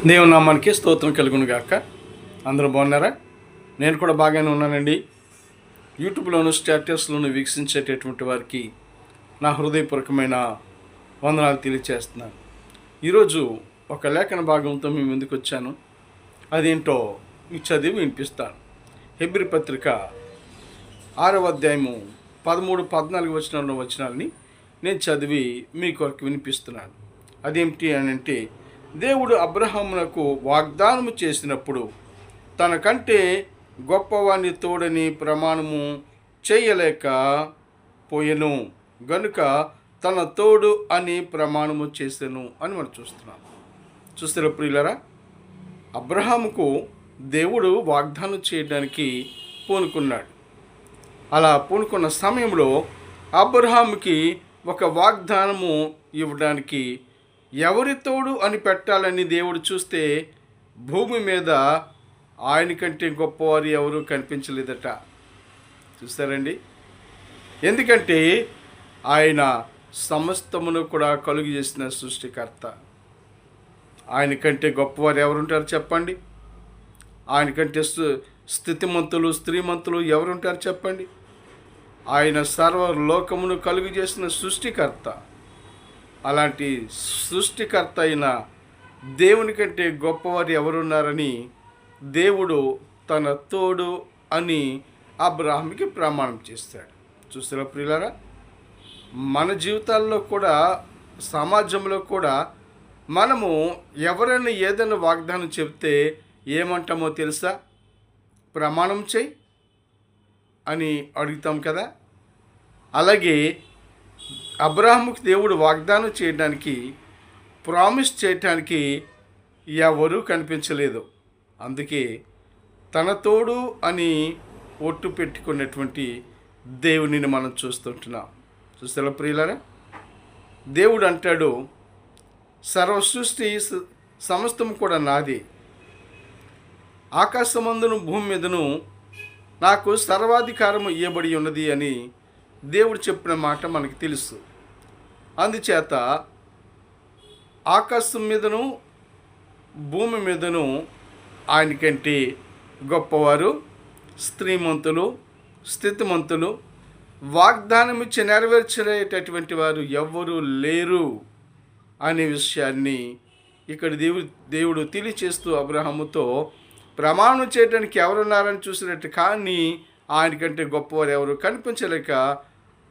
దేవుని నామానికి స్తోత్రం కలుగును గాక. అందరూ బాగున్నారా? నేను కూడా బాగానే ఉన్నానండి. యూట్యూబ్లోను స్టేటస్లోను వీక్షించేటటువంటి వారికి నా హృదయపూర్వకమైన వందనాలు తెలియచేస్తున్నాను. ఈరోజు ఒక లేఖన భాగంతో మీ ముందుకు వచ్చాను. అదేంటో మీకు చదివి వినిపిస్తాను. హెబ్రీ పత్రిక 6వ అధ్యాయము 13-14 వచనాలని నేను చదివి మీ కొరకు వినిపిస్తున్నాను. అదేమిటి అని అంటే, దేవుడు అబ్రహామునకు వాగ్దానము చేసినప్పుడు తనకంటే గొప్పవాణ్ణి తోడని ప్రమాణము చేయలేక పోయెను గనుక తన తోడు అని ప్రమాణము చేసెను అని మనం చూస్తున్నాం. చూస్తారా ప్రియులరా? అబ్రహాముకు దేవుడు వాగ్దానం చేయడానికి పూనుకున్నాడు. అలా పూనుకున్న సమయంలో అబ్రహాముకి ఒక వాగ్దానము ఇవ్వడానికి ఎవరి తోడు అని పెట్టాలని దేవుడు చూస్తే భూమి మీద ఆయన కంటే గొప్పవారు ఎవరు కనిపించలేదట. చూస్తారండి? ఎందుకంటే ఆయన సమస్తమును కూడా కలుగు చేసిన సృష్టికర్త. ఆయన కంటే గొప్పవారు ఎవరుంటారు చెప్పండి? ఆయన కంటే స్థితిమంతులు స్త్రీమంతులు ఎవరుంటారు చెప్పండి? ఆయన సర్వలోకమును కలుగు చేసిన సృష్టికర్త. అలాంటి సృష్టికర్త అయిన దేవుని కంటే గొప్పవారు ఎవరున్నారని దేవుడు తన తోడు అని అబ్రహాముకి ప్రమాణం చేస్తాడు. చూస్తారా ప్రియులారా? మన జీవితాల్లో కూడా, సమాజంలో కూడా మనము ఎవరైనా ఏదైనా వాగ్దానం చెప్తే ఏమంటామో తెలుసా? ప్రమాణం చేయి అని అడుగుతాం కదా. అలాగే అబ్రహాముకి దేవుడు వాగ్దానం చేయడానికి, ప్రామిస్ చేయటానికి ఎవరూ కనిపించలేదు. అందుకే తన తోడు అని ఒట్టు పెట్టుకున్నటువంటి దేవునిని మనం చూస్తుంటున్నాం. చూస్తారా ప్రియులారా? దేవుడు అంటాడు, సర్వ సృష్టి సమస్తం కూడా నాది, ఆకాశమందును భూమి మీదను నాకు సర్వాధికారము ఇవ్వబడి ఉన్నది అని దేవుడు చెప్పిన మాట మనకు తెలుసు. అందుచేత ఆకాశం మీదను భూమి మీదను ఆయనకంటే గొప్పవారు, స్త్రీమంతులు, స్థితిమంతులు, వాగ్దానం ఇచ్చి నెరవేర్చలేటటువంటి వారు ఎవ్వరూ లేరు అనే విషయాన్ని ఇక్కడ దేవుడు తెలియచేస్తూ అబ్రహాముతో ప్రమాణం చేయడానికి ఎవరున్నారని చూసినట్టు, కానీ ఆయనకంటే గొప్పవారు ఎవరు కనిపించలేక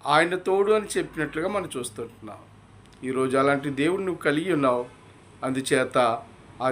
ఆయన తోడు అని చెప్పినట్లుగా మనం చూస్తుంటున్నాం. ఈరోజు అలాంటి దేవుడు నువ్వు కలిగి ఉన్నావు. అందుచేత